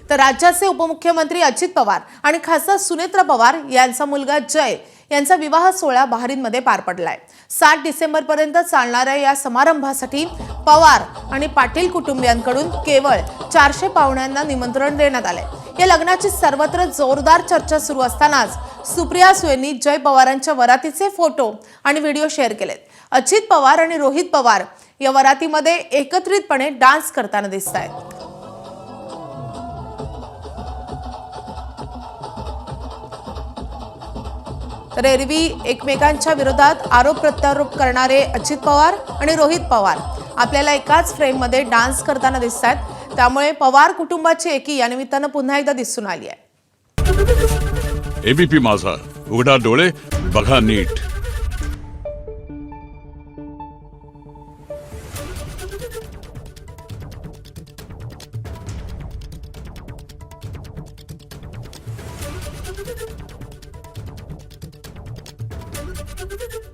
तर राज्याचे उपमुख्यमंत्री अजित पवार आणि खासदार सुनेत्रा पवार यांचा मुलगा जय यांचा विवाह सोहळा बहरीनमध्ये पार पडलाय। 7 डिसेंबरपर्यंत चालणाऱ्या या समारंभासाठी पवार आणि पाटील कुटुंबियांकडून केवळ 400 पाहुण्यांना निमंत्रण देण्यात आले। या लग्नाची सर्वत्र जोरदार चर्चा सुरू असतानाच सुप्रिया सुळेंनी जय पवारांच्या वरातीचे फोटो आणि व्हिडिओ शेअर केलेत। अजित पवार आणि रोहित पवार या वरातीमध्ये एकत्रितपणे डान्स करताना दिसतायत। तर एरवी एकमेकांच्या विरोधात आरोप प्रत्यारोप करणारे अजित पवार आणि रोहित पवार आपल्याला एकाच फ्रेममध्ये डान्स करताना दिसतात। त्यामुळे पवार कुटुंबाची एकी या निमित्तानं पुन्हा एकदा दिसून आली आहे। एबीपी माझा, उघडा डोळे बघा नीट। Thank you.